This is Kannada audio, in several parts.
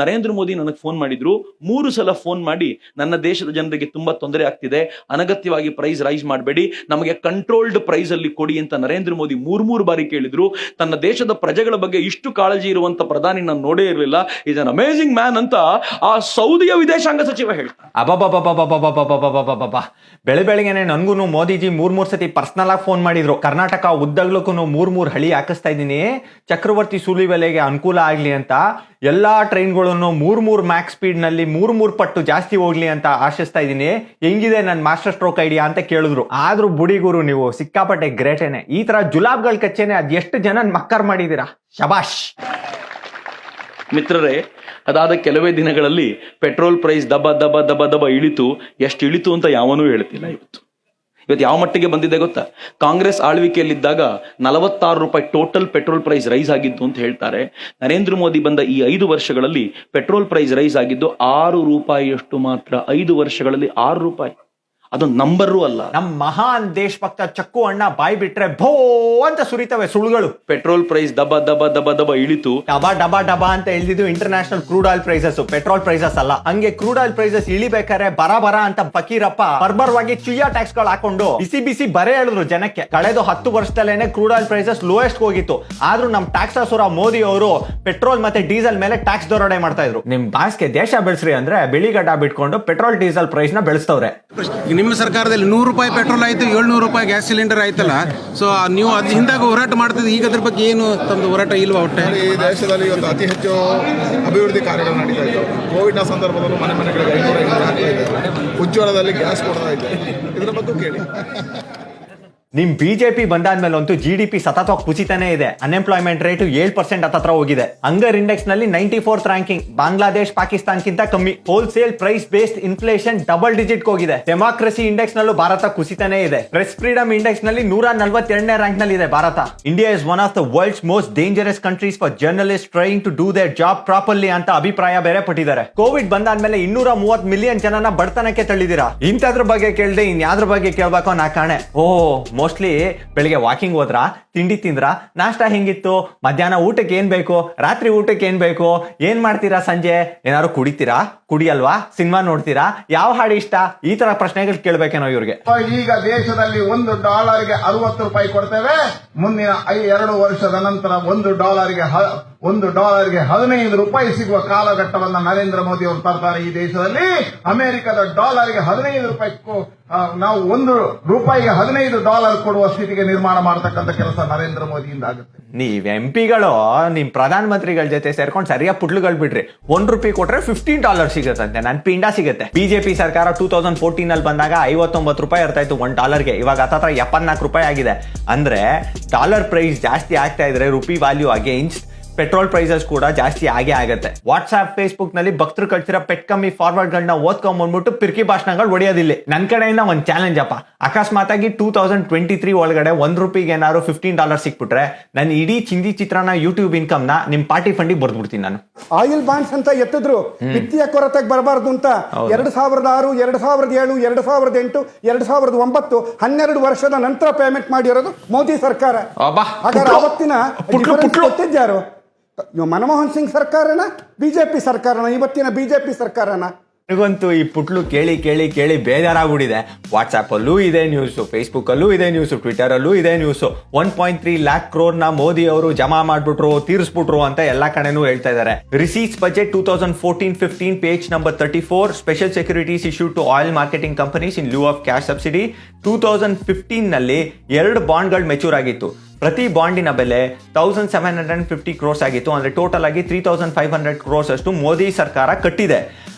ನರೇಂದ್ರ ಮೋದಿ ನನಗೆ ಫೋನ್ ಮಾಡಿದ್ರು, 3 ಸಲ ಫೋನ್ ಮಾಡಿ ನನ್ನ ದೇಶದ ಜನರಿಗೆ ತುಂಬಾ ತೊಂದರೆ ಆಗ್ತಿದೆ, ಅನಗತ್ಯವಾಗಿ ಪ್ರೈಸ್ ರೈಸ್ ಮಾಡಬೇಡಿ, ನಮಗೆ ಕಂಟ್ರೋಲ್ಡ್ ಪ್ರೈಸ್ ಅಲ್ಲಿ ಕೊಡಿ ಅಂತ ನರೇಂದ್ರ ಮೋದಿ 3 ಬಾರಿ ಕೇಳಿದ್ರು. ತನ್ನ ದೇಶದ ಪ್ರಜೆಗಳ ಬಗ್ಗೆ ಇಷ್ಟು ಕಾಳಜಿ ಇರುವಂತ ಪ್ರಧಾನಿ ನಾನು ನೋಡೇ ಇರಲಿಲ್ಲ. ಈಸ್ ಅನ್ ಅಮೇಜಿಂಗ್ ಮ್ಯಾನ್ ಅಂತ ಆ ಸೌದಿಯ ವಿದೇಶಾಂಗ ಸಚಿವ ಹೇಳ್ತಾರೆ. ಬೆಳಿಗ್ಗೆನೆ ನನ್ಗೂ ಮೋದಿಜಿ 3 ಸತಿ ಪರ್ಸನಲ್ ಆಗಿ ಫೋನ್ ಮಾಡಿದ್ರು. ಕರ್ನಾಟಕ ಉದ್ದಗ್ಲಕ್ಕೂ 3 ಹಳಿ ಹಾಕಿಸ್ತಾ ಇದ್ದೀನಿ, ಚಕ್ರವರ್ತಿ ಸೂಲಿಬೆಲೆಗೆ ಅನುಕೂಲ ಆಗ್ಲಿ ಅಂತ. ಎಲ್ಲಾ ಟ್ರೈನ್ಗಳನ್ನು 3 ಮ್ಯಾಕ್ಸ್ ಸ್ಪೀಡ್ ನಲ್ಲಿ 3 ಪಟ್ಟು ಜಾಸ್ತಿ ಹೋಗ್ಲಿ ಅಂತ ಆಶಿಸ್ತಾ ಇದ್ದೀನಿ. ಹೆಂಗಿದೆ ನನ್ನ ಮಾಸ್ಟರ್ ಸ್ಟ್ರೋಕ್ ಐಡಿಯಾ ಅಂತ ಕೇಳಿದ್ರು. ಆದ್ರೂ ಬುಡಿಗುರು ನೀವು ಸಿಕ್ಕಾಪಟ್ಟೆ ಗ್ರೇಟೇನೆ. ಈ ತರ ಜುಲಾಬ್ಗಳ ಕಚ್ಚೇನೆ ಅದ್ ಎಷ್ಟು ಜನ ಮಕ್ಕರ್ ಮಾಡಿದೀರಾ, ಶಬಾಷ್. ಮಿತ್ರರೇ, ಅದಾದ ಕೆಲವೇ ದಿನಗಳಲ್ಲಿ ಪೆಟ್ರೋಲ್ ಪ್ರೈಸ್ ದಬ ದಬ ದಬ ದಬ ಇಳಿತು. ಎಷ್ಟು ಇಳಿತು ಅಂತ ಯಾವನೂ ಹೇಳ್ತಿಲ್ಲ. ಇವತ್ತು ಯಾವ ಮಟ್ಟಿಗೆ ಬಂದಿದೆ ಗೊತ್ತಾ? ಕಾಂಗ್ರೆಸ್ ಆಳ್ವಿಕೆಯಲ್ಲಿದ್ದಾಗ 46 ರೂಪಾಯಿ ಟೋಟಲ್ ಪೆಟ್ರೋಲ್ ಪ್ರೈಸ್ ರೈಸ್ ಆಗಿದ್ದು ಅಂತ ಹೇಳ್ತಾರೆ. ನರೇಂದ್ರ ಮೋದಿ ಬಂದ ಈ 5 ವರ್ಷಗಳಲ್ಲಿ ಪೆಟ್ರೋಲ್ ಪ್ರೈಸ್ ರೈಸ್ ಆಗಿದ್ದು 6 ರೂಪಾಯಿಯಷ್ಟು ಮಾತ್ರ. 5 ವರ್ಷಗಳಲ್ಲಿ 6 ರೂಪಾಯಿ. ಅದು ನಂಬರು ಅಲ್ಲ. ನಮ್ ಮಹಾನ್ ದೇಶಭಕ್ತ ಚಕ್ಕು ಅಣ್ಣ ಬಾಯಿ ಬಿಟ್ರೆ ಭೋ ಅಂತ ಸುರಿತವೆ ಸುಳ್ಳುಗಳು. Petrol price ದಬ ದಬ ದಬ ದಬ ಇಳಿತು. ಡಬಾ ಡಬಾ ಡಬಾ ಅಂತ ಇಳಿದಿದ್ದು international crude oil prices, petrol prices ಅಲ್ಲ. ಹಂಗೆ ಕ್ರೂಡ್ ಆಯಿಲ್ ಪ್ರೈಸಸ್ ಇಳಿಬೇಕಾರೆ ಬರ ಅಂತ ಫಕೀರಪ್ಪ ಬರ್ಬರ್ವಾಗಿ ಚುಯ್ಯ ಟ್ಯಾಕ್ಸ್ ಗಳು ಹಾಕೊಂಡು ಬಿಸಿ ಬರೆ ಹೇಳಿದ್ರು ಜನಕ್ಕೆ. ಕಳೆದ 10 ವರ್ಷದಲ್ಲೇನೆ ಕ್ರೂಡ್ ಆಯಿಲ್ ಪ್ರೈಸಸ್ ಲೋಯೆಸ್ಟ್ ಹೋಗಿತ್ತು. ಆದ್ರೂ ನಮ್ ಟ್ಯಾಕ್ಸ್ ಅಸುರ ಮೋದಿ ಅವರು ಪೆಟ್ರೋಲ್ ಮತ್ತೆ ಡೀಸೆಲ್ ಮೇಲೆ ಟ್ಯಾಕ್ಸ್ ದರೋಡೆ ಮಾಡ್ತಾ ಇದ್ರು. ನಿಮ್ ಬಾಸ್ಗೆ ದೇಶ ಬೆಳೆಸ್ರಿ ಅಂದ್ರೆ ಬಿಳಿಗಡ್ಡ ಬಿಟ್ಕೊಂಡು ಪೆಟ್ರೋಲ್ ಡೀಸೆಲ್ ಪ್ರೈಸ್ ನ ಬೆಳೆಸ್ತವ್ರೆ. ನಿಮ್ಮ ಸರ್ಕಾರದಲ್ಲಿ 100 ರೂಪಾಯಿ ಪೆಟ್ರೋಲ್ ಆಯ್ತು, 700 ರೂಪಾಯಿ ಗ್ಯಾಸ್ ಸಿಲಿಂಡರ್ ಆಯ್ತಲ್ಲ. ಸೊ ನೀವು ಅದ್ ಹಿಂದಾಗ ಹೋರಾಟ ಮಾಡ್ತಿದ್ದೆ, ಈಗ ಅದ್ರ ಬಗ್ಗೆ ಏನು ತಮ್ಮದು ಹೋರಾಟ ಇಲ್ವಾ? ಒಟ್ಟೆ ಈ ದೇಶದಲ್ಲಿ ಇವತ್ತು ಅತಿ ಹೆಚ್ಚು ಅಭಿವೃದ್ಧಿ ಕಾರ್ಯಗಳು ನಡೀತಾ ಇದ್ದವು. ಕೋವಿಡ್ನ ಸಂದರ್ಭದಲ್ಲೂ ಮನೆಗಳಿಗೆ 500 ಆಗ್ತಾ ಇದೆ. ಉಜ್ವಲದಲ್ಲಿ ಗ್ಯಾಸ್ ಕೊಡ್ತಾ ಇದೆ. ಇದರ ಬಗ್ಗೆ ಕೇಳಿ. ನಿಮ್ ಬಿಜೆಪಿ ಬಂದಾದ್ಮೇಲೆ ಅಂತೂ GDP ಸತತವಾಗಿ ಕುಸಿತಾನೆ ಇದೆ. ಅನ್ಎಂಪ್ಲಾಯ್ಮೆಂಟ್ ರೇಟ್ 7% ಹತ್ರ ಹೋಗಿದೆ. ಹಂಗರ್ ಇಂಡೆಕ್ಸ್ ನಲ್ಲಿ 94th ರ್ಯಾಂಕಿಂಗ್. ಬಾಂಗ್ಲಾದೇಶ್ ಪಾಕಿಸ್ತಾನ್ಗಿಂತ ಕಮ್ಮಿ. Wholesale price based inflation double digit ಹೋಗಿದೆ. ಡೆಮಾಕ್ರಸಿ ಇಂಡೆಕ್ಸ್ ನಲ್ಲೂ ಭಾರತ ಕುಸಿತಾನೆ ಇದೆ. ಪ್ರೆಸ್ ಫ್ರೀಡಮ್ ಇಂಡೆಕ್ಸ್ ನಲ್ಲಿ 142ನೇ ರ್ಯಾಂಕ್ ನಲ್ಲಿ ಇದೆ Bharat. India is one of the world's most dangerous countries for journalist trying to do their job properly ಅಂತ ಅಭಿಪ್ರಾಯ ಬೇರೆ ಪಟ್ಟಿದ್ದಾರೆ. ಕೋವಿಡ್ ಬಂದಾದ್ಮೇಲೆ 230 ಮಿಲಿಯನ್ ಜನನ ಬಡತನಕ್ಕೆ ತಳ್ಳಿದಿರಾ. ಇಂಥದ್ರ ಬಗ್ಗೆ ಕೇಳ್ದೆ ಇನ್ಯಾದ್ರ ಬಗ್ಗೆ ಕೇಳ್ಬೇಕು ನಾ ಕಾಣೆ. ಮೋಸ್ಟ್ಲಿ ಬೆಳಿಗ್ಗೆ ವಾಕಿಂಗ್ ಹೋದ್ರ, ತಿಂಡಿ ತಿಂದ್ರ, ನಾಷ್ಟ ಹೆಂಗಿತ್ತು, ಮಧ್ಯಾಹ್ನ ಊಟಕ್ಕೆ ಏನ್ ಬೇಕು, ರಾತ್ರಿ ಊಟಕ್ಕೆ ಏನ್ ಬೇಕು, ಏನ್ ಮಾಡ್ತೀರಾ, ಸಂಜೆ ಏನಾದ್ರು ಕುಡಿತೀರಾ, ಕುಡಿಯಲ್ವಾ, ಸಿನಿಮಾ ನೋಡ್ತೀರಾ, ಯಾವ ಹಾಡು ಇಷ್ಟ, ಈ ತರ ಪ್ರಶ್ನೆಗಳು ಕೇಳ್ಬೇಕೇನೋ ಇವ್ರಿಗೆ. ಈಗ ದೇಶದಲ್ಲಿ $1ಗೆ 60 ರೂಪಾಯಿ ಕೊಡ್ತೇವೆ. ಮುಂದಿನ 2 ವರ್ಷದ ನಂತರ $1ಗೆ 15 ರೂಪಾಯಿ ಸಿಗುವ ಕಾಲಘಟ್ಟವನ್ನ ನರೇಂದ್ರ ಮೋದಿ ಅವರು ತರ್ತಾರೆ ಈ ದೇಶದಲ್ಲಿ. ಅಮೆರಿಕದ $ಗೆ 15 ರೂಪಾಯಿ ನಾವು $1ಗೆ $15 ಕೊಡುವ ಸ್ಥಿತಿಗೆ ನಿರ್ಮಾಣ ಮಾಡತಕ್ಕಂಥ ಕೆಲಸ ನರೇಂದ್ರ ಮೋದಿಯಿಂದ ಆಗುತ್ತೆ. ನೀವ್ MP ಗಳು ನಿಮ್ ಪ್ರಧಾನ ಮಂತ್ರಿಗಳ ಜೊತೆ ಸೇರ್ಕೊಂಡು ಸರಿಯಾಗಿ ಪುಟ್ಲುಗಳು ಬಿಡ್ರಿ. $1 ಕೊಟ್ರೆ $15 ಸಿಗತ್ತಂತೆ. ನನ್ ಪಿಂಡ ಸಿಗುತ್ತೆ. ಬಿಜೆಪಿ ಸರ್ಕಾರ 2014 ನಲ್ಲಿ ಬಂದಾಗ 59 ರೂಪಾಯಿ ಇರ್ತಾ ಇತ್ತು $1ಗೆ. ಇವಾಗ ಹತ್ರ 74 ರೂಪಾಯಿ ಆಗಿದೆ. ಅಂದ್ರೆ ಡಾಲರ್ ಪ್ರೈಸ್ ಜಾಸ್ತಿ ಆಗ್ತಾ ಇದ್ರೆ rupee value against petrol prices ಕೂಡ ಜಾಸ್ತಿ ಆಗೇ ಆಗುತ್ತೆ. ವಾಟ್ಸ್ಆಪ್ ಫೇಸ್ಬುಕ್ ನಲ್ಲಿ ಭಕ್ತರು ಕಳ್ಸಿರೋ ಪೆಟ್ ಕಮ್ಮಿ ಫಾರ್ವರ್ಡ್ ಗಳನ್ನ ಓದ್ಕೊಂಡ್ಬಂದ್ಬಿಟ್ಟು ಪಿರ್ಕಿ ಭಾಷಣಗಳು ಹೊಡೆಯೋದಿಲ್ಲ. ನನ್ ಕಡೆಯಿಂದ ಒಂದ್ ಚಾಲೆಂಜ್ ಅಪ್ಪ. ಅಕಸ್ಮಾತ್ ಆಗಿ 2023 ಒಳಗಡೆ $1 ಏನಾದ್ರು $15 ಸಿಕ್ಬಿಟ್ರೆ ನನ್ನ ಇಡೀ ಚಿಂದಿ ಚಿತ್ರನ ಯೂಟ್ಯೂಬ್ ಇನ್ಕಮ್ ನ ನಿಮ್ ಪಾರ್ಟಿ ಫಂಡಿಗೆ ಬರ್ದ್ಬಿಡ್ತೀನಿ ನಾನು. ಆಯಿಲ್ ಬಾಂಡ್ಸ್ ಅಂತ ಎತ್ತಿದ್ರು, ವಿತ್ತೀಯ ಕೊರತೆಗೆ ಬರಬಾರ್ದು ಅಂತ. 2006, 2007, 2008, 2009 12 ವರ್ಷದ ನಂತರ ಪೇಮೆಂಟ್ ಮಾಡಿರೋದು ಮೋದಿ ಸರ್ಕಾರ. ಹಾಗಾದ್ರೆ ಅವತ್ತಿನ ಗೊತ್ತಿದ್ಯಾರು? ಮನಮೋಹನ್ ಸಿಂಗ್ ಸರ್ಕಾರನ, ಬಿಜೆಪಿ ಸರ್ಕಾರನ, ಇವತ್ತಿನ ಬಿಜೆಪಿ ಸರ್ಕಾರನ? ನನಗಂತೂ ಈ ಪುಟ್ಲು ಕೇಳಿ ಕೇಳಿ ಕೇಳಿ ಬೇಜಾರಾಗ್ಬಿಟ್ಟಿದೆ. ವಾಟ್ಸ್ಆಪ್ ಅಲ್ಲೂ ಇದೆ ನ್ಯೂಸ್, ಫೇಸ್ಬುಕ್ ಅಲ್ಲೂ ಇದೆ ನ್ಯೂಸ್, ಟ್ವಿಟರ್ ಅಲ್ಲೂ ಇದೆ ನ್ಯೂಸ್. 1.3 lakh crore ಮೋದಿ ಅವರು ಜಮಾ ಮಾಡ್ಬಿಟ್ರು, ತೀರಿಸ್ಬಿಟ್ರು ಅಂತ ಎಲ್ಲಾ ಕಡೆನೂ ಹೇಳ್ತಾ ಇದ್ದಾರೆ. Receipts budget 2014-15 page number 34. Special securities issued to oil marketing companies in lieu of cash subsidy. 2015 ನಲ್ಲಿ 2 ಬಾಂಡ್ಗಳು ಮೆಚೂರ್ ಆಗಿತ್ತು. ಪ್ರತಿ ಬಾಂಡಿನ ಬೆಲೆ 1750 crores ಆಗಿತ್ತು. ಅಂದ್ರೆ ಟೋಟಲ್ ಆಗಿ 3500 crores ಅಷ್ಟು ಮೋದಿ ಸರ್ಕಾರ ಕಟ್ಟಿದೆ.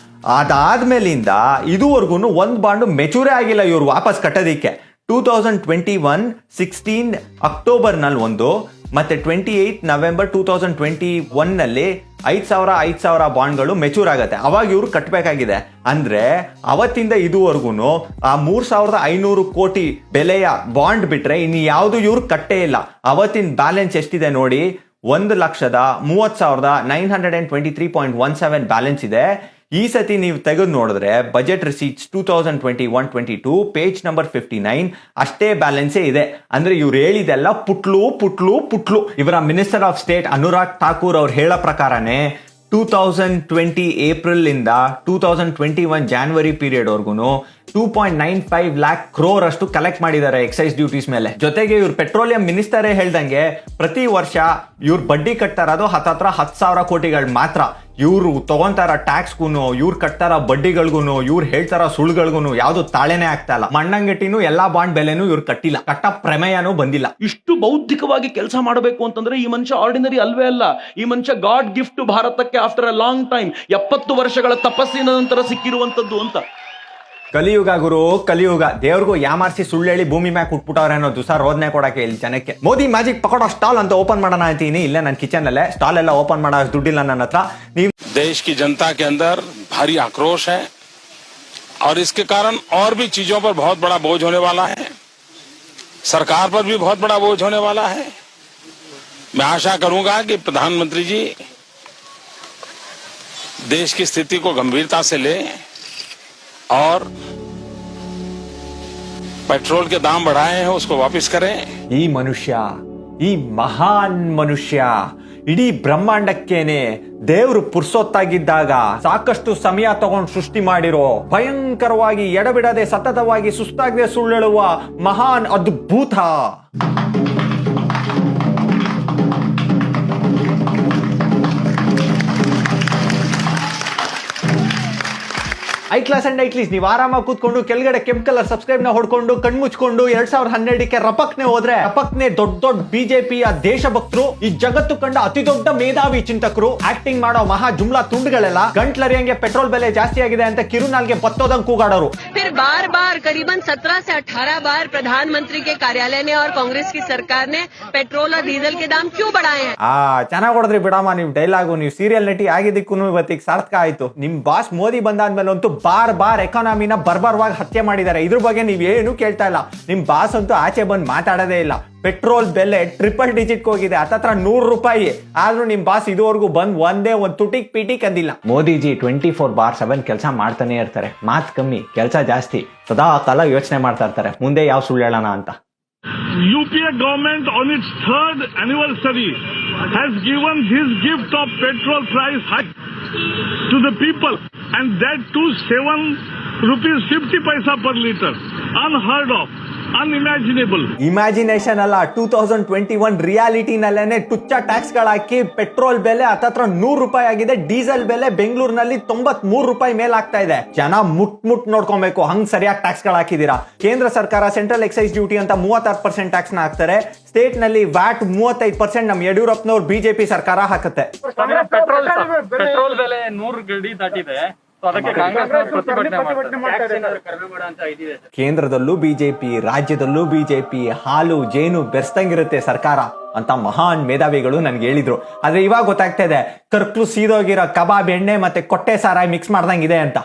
ಅದಾದ್ಮೇಲಿಂದ ಇದುವರೆಗೂ ಒಂದು ಬಾಂಡು ಮೆಚೂರೇ ಆಗಿಲ್ಲ ಇವ್ರು ವಾಪಸ್ ಕಟ್ಟೋದಿಕ್ಕೆ. 2021-16 ಅಕ್ಟೋಬರ್ ನಲ್ಲಿ ಒಂದು, ಮತ್ತೆ 28 ನವೆಂಬರ್ 2021 ನಲ್ಲಿ 5,000 ಬಾಂಡ್ಗಳು ಮೆಚೂರ್ ಆಗತ್ತೆ. ಅವಾಗ ಇವ್ರು ಕಟ್ಟಬೇಕಾಗಿದೆ. ಅಂದ್ರೆ ಅವತ್ತಿಂದ ಇದುವರೆಗೂ ಆ 3,500 ಕೋಟಿ ಬೆಲೆಯ ಬಾಂಡ್ ಬಿಟ್ರೆ ಇನ್ನು ಯಾವುದು ಇವ್ರು ಕಟ್ಟೇ ಇಲ್ಲ. ಅವತ್ತಿನ ಬ್ಯಾಲೆನ್ಸ್ ಎಷ್ಟಿದೆ ನೋಡಿ, 1,30,923.17 ಬ್ಯಾಲೆನ್ಸ್ ಇದೆ. ಈ ಸತಿ ನೀವು ತೆಗೆದು ನೋಡಿದ್ರೆ ಬಜೆಟ್ ರಿಸೀಟ್ಸ್ 2021-22 ಪೇಜ್ ನಂಬರ್ 59 ಅಷ್ಟೇ ಬ್ಯಾಲೆನ್ಸೇ ಇದೆ. ಅಂದ್ರೆ ಇವ್ರು ಹೇಳಿದೆಲ್ಲ ಪುಟ್ಲು. ಇವರ minister of state Anurag Thakur ಅವ್ರು ಹೇಳೋ ಪ್ರಕಾರನೇ 2020 ಏಪ್ರಿಲ್ ಇಂದ 2021 ಜಾನ್ವರಿ ಪೀರಿಯಡ್ ವರ್ಗು 2.95 lakh crore ಅಷ್ಟು ಕಲೆಕ್ಟ್ ಮಾಡಿದ್ದಾರೆ ಎಕ್ಸೈಸ್ ಡ್ಯೂಟೀಸ್ ಮೇಲೆ. ಜೊತೆಗೆ ಇವ್ರು ಪೆಟ್ರೋಲಿಯಂ ಮಿನಿಸ್ಟರೇ ಹೇಳ್ದಂಗೆ ಪ್ರತಿ ವರ್ಷ ಇವ್ರು ಬಡ್ಡಿ ಕಟ್ತಾ ಇರೋದು ಹತ್ತತ್ರ 10,000 ಕೋಟಿಗಳು ಮಾತ್ರ. ಇವ್ರು ತಗೊಂತಾರ ಟ್ಯಾಕ್ಸ್ಗೂ, ಇವ್ರು ಕಟ್ತಾರ ಬಡ್ಡಿಗಳಿಗೂ, ಇವ್ರು ಹೇಳ್ತಾರ ಸುಳ್ಳುಗಳಿಗೂ ಯಾವ್ದು ತಾಳೆನೇ ಆಗ್ತಾ ಇಲ್ಲ. ಮಣ್ಣಂಗಟ್ಟಿನೂ ಎಲ್ಲಾ ಬಾಂಡ್ ಬೆಲೆನೂ ಇವ್ರು ಕಟ್ಟಿಲ್ಲ, ಕಟ್ಟ ಪ್ರಮೇಯನೂ ಬಂದಿಲ್ಲ. ಇಷ್ಟು ಬೌದ್ಧಿಕವಾಗಿ ಕೆಲಸ ಮಾಡಬೇಕು ಅಂತಂದ್ರೆ ಈ ಮನುಷ್ಯ ಆರ್ಡಿನರಿ ಅಲ್ವೇ ಅಲ್ಲ. ಈ ಮನುಷ್ಯ ಗಾಡ್ ಗಿಫ್ಟ್ ಭಾರತಕ್ಕೆ ಆಫ್ಟರ್ ಅ ಲಾಂಗ್ ಟೈಮ್, 70 ವರ್ಷಗಳ ತಪಸ್ಸಿನ ನಂತರ ಸಿಕ್ಕಿರುವಂತದ್ದು ಅಂತ. ಕಲಿಯುಗ ಗುರು, ಕಲಿಯುಗ. ದೇವ್ರಿಗೂ ಯಾಮಾರ್ಸಿ ಸುಳ್ಳು ಹೇಳಿ ಭೂಮಿ ಮ್ಯಾಕ್ ಉಟ್ಬಿಟ್ಟವ್ರೆ ಅನ್ನೋದು ಸರ್ ರೋದನೆ ಕೊಡಕ್ಕೆ ಇಲ್ಲಿ ಜನಕ್ಕೆ. ಮೋದಿ ಮ್ಯಾಜಿಕ್ ಪಕೋಡ ಸ್ಟಾಲ್ ಅಂತ ಓಪನ್ ಮಾಡೋಣ ಅಂತೀನಿ. ಇಲ್ಲೇ ನನ್ನ ಕಿಚನ್ ಅಲ್ಲೇ ಸ್ಟಾಲ್ ಎಲ್ಲ ಓಪನ್ ಮಾಡೋ ದುಡ್ಡಿಲ್ಲ ನನ್ನ ಹತ್ರ. ನೀವು देश की जनता के अंदर भारी आक्रोश है और इसके कारण और भी चीजों पर बहुत बड़ा बोझ होने वाला है. सरकार पर भी बहुत बड़ा बोझ होने वाला है. मैं आशा करूंगा कि प्रधानमंत्री जी देश की स्थिति को गंभीरता से लें और पेट्रोल के दाम बढ़ाए हैं उसको वापस करें. ಈ ಮನುಷ್ಯ, ಈ ಮಹಾನ್ ಮನುಷ್ಯ ಇಡೀ ಬ್ರಹ್ಮಾಂಡಕ್ಕೇನೆ ದೇವ್ರು ಪುರ್ಸೊತ್ತಾಗಿದ್ದಾಗ ಸಾಕಷ್ಟು ಸಮಯ ತಗೊಂಡು ಸೃಷ್ಟಿ ಮಾಡಿರೋ, ಭಯಂಕರವಾಗಿ ಎಡಬಿಡದೆ ಸತತವಾಗಿ ಸುಸ್ತಾಗದೆ ಸುಳ್ಳೆಳುವ ಮಹಾನ್ ಅದ್ಭುತ. ಐ ಕ್ಲಾಸ್ ಅಂಡ್ ಐಟ್ಲೀಸ್ ನೀವು ಆರಾಮಾಗಿ ಕೂತ್ಕೊಂಡು ಕೆಳಗಡೆ ಕೆಂಪ್ ಕಲರ್ ಸಬ್ಸ್ಕ್ರೈಬ್ ನ ಹೊಡ್ಕೊಂಡು ಕಣ್ಮುಚ್ಕೊಂಡು 2012ಕ್ಕೆ ರಪಕ್ನೆ ಹೋದ್ರೆ ರಪಕ್ನೆ ದೊಡ್ಡ ಬಿಜೆಪಿಯ ದೇಶಭಕ್ತರು, ಈ ಜಗತ್ತು ಕಂಡ ಅತಿ ದೊಡ್ಡ ಮೇಧಾವಿ ಚಿಂತಕರು ಆಕ್ಟಿಂಗ್ ಮಾಡೋ ಮಹಾ ಜುಮ್ಲಾ ತುಂಡುಗಳೆಲ್ಲ ಗಂಟ್ಲರಿಯಂಗೆ ಪೆಟ್ರೋಲ್ ಬೆಲೆ ಜಾಸ್ತಿ ಆಗಿದೆ ಅಂತ ಕಿರುನಾಲ್ಗೆ ಬತ್ತೋದಂಗ್ ಕೂಗಾಡೋರು. फिर बार बार करीबन 17 से 18 बार प्रधानमंत्री के कार्यालय ने और कांग्रेस की सरकार ने पेट्रोल और डीजल के दाम क्यों बढ़ाए हैं? ಚೆನ್ನಾಗ್ ಹೊಡೆದ್ರಿ ಬಿಡಮ್ಮ ನೀವು ಡೈಲಾಗು. ನೀವು ಸೀರಿಯಲ್ ನಟಿ ಆಗಿದ್ದಕ್ಕೂ ಇವತ್ತಿಗೆ ಸಾರ್ಥಕ ಆಯ್ತು. ನಿಮ್ ಬಾಸ್ ಮೋದಿ ಬಂದಾದ್ಮೇಲೆ ಅಂತೂ ಬಾರ್ ಎಕಾನಮಿನ ಬರ್ಬರ್ವಾಗಿ ಹತ್ಯೆ ಮಾಡಿದ್ದಾರೆ. ಇದ್ರ ಬಗ್ಗೆ ನೀವೇನು ಕೇಳ್ತಾ ಇಲ್ಲ. ನಿಮ್ ಬಾಸ್ ಅಂತೂ ಆಚೆ ಬಂದು ಮಾತಾಡೋದೇ ಇಲ್ಲ. ಪೆಟ್ರೋಲ್ ಬೆಲೆ ಟ್ರಿಪಲ್ ಡಿಜಿಟ್ ಹೋಗಿದೆ, ಹತ್ತತ್ರ 100 ರೂಪಾಯಿ. ಆದ್ರೂ ನಿಮ್ ಬಾಸ್ ಇದುವರೆಗೂ ಬಂದ್ ಒಂದ್ ತುಟಿಕ್ ಪಿಟಿಕ್ ಅಂದಿಲ್ಲ. ಮೋದಿಜಿ 24/7 ಕೆಲಸ ಮಾಡ್ತಾನೆ ಇರ್ತಾರೆ. ಮಾತ್ ಕಮ್ಮಿ, ಕೆಲಸ ಜಾಸ್ತಿ. ಸದಾ ಕಾಲ ಯೋಚನೆ ಮಾಡ್ತಾ ಇರ್ತಾರೆ ಮುಂದೆ ಯಾವ ಸುಳ್ಳು ಹೇಳೋಣ ಅಂತ. UPA government on its 3rd anniversary has given this gift of petrol price hike to the people, and that too 7.50 rupees per litre. Unheard of, unimaginable. Imagination ಅಲ್ಲ, 2021 ರಿಯಾಲಿಟಿ ನಲ್ಲೇನೆ ಟುಚ್ಚ ಟ್ಯಾಕ್ಸ್ ಗಳಾಕಿ ಪೆಟ್ರೋಲ್ ಬೆಲೆ ಹತ್ತತ್ರ 100 ರೂಪಾಯಿ ಆಗಿದೆ. ಡೀಸೆಲ್ ಬೆಲೆ ಬೆಂಗಳೂರಿನಲ್ಲಿ 93 ರೂಪಾಯಿ ಮೇಲಾಗ್ತಾ ಇದೆ. ಜನ ಮುಟ್ ನೋಡ್ಕೊಬೇಕು, ಹಂಗ್ ಸರಿಯಾಗಿ ಟ್ಯಾಕ್ಸ್ ಗಳು ಹಾಕಿದೀರಾ. ಕೇಂದ್ರ ಸರ್ಕಾರ ಸೆಂಟ್ರಲ್ ಎಕ್ಸೈಸ್ ಡ್ಯೂಟಿ ಅಂತ 36% ಟ್ಯಾಕ್ಸ್ ನ ಹಾಕ್ತಾರೆ. ಸ್ಟೇಟ್ ನಲ್ಲಿ ವ್ಯಾಟ್ 35% ನಮ್ ಯಡಿಯೂರಪ್ಪನವ್ರು ಬಿಜೆಪಿ ಸರ್ಕಾರ ಹಾಕುತ್ತೆ. ಪೆಟ್ರೋಲ್ ಬೆಲೆ 100 ಗಡಿ ದಾಟಿದೆ. ಕೇಂದ್ರದಲ್ಲೂ ಬಿಜೆಪಿ, ರಾಜ್ಯದಲ್ಲೂ ಬಿಜೆಪಿ, ಹಾಲು ಜೇನು ಬೆರ್ಸ್ತಂಗಿರುತ್ತೆ ಸರ್ಕಾರ ಅಂತ ಮಹಾನ್ ಮೇಧಾವಿಗಳು ನನ್ಗೆ ಹೇಳಿದ್ರು. ಆದ್ರೆ ಇವಾಗ ಗೊತ್ತಾಗ್ತಾ ಇದೆ ಕರ್ಕ್ಲು ಸೀದೋಗಿರೋ ಕಬಾಬ್ ಎಣ್ಣೆ ಮತ್ತೆ ಕೊಟ್ಟೆ ಸಾರಾಯಿ ಮಿಕ್ಸ್ ಮಾಡ್ದಂಗಿದೆ ಅಂತ.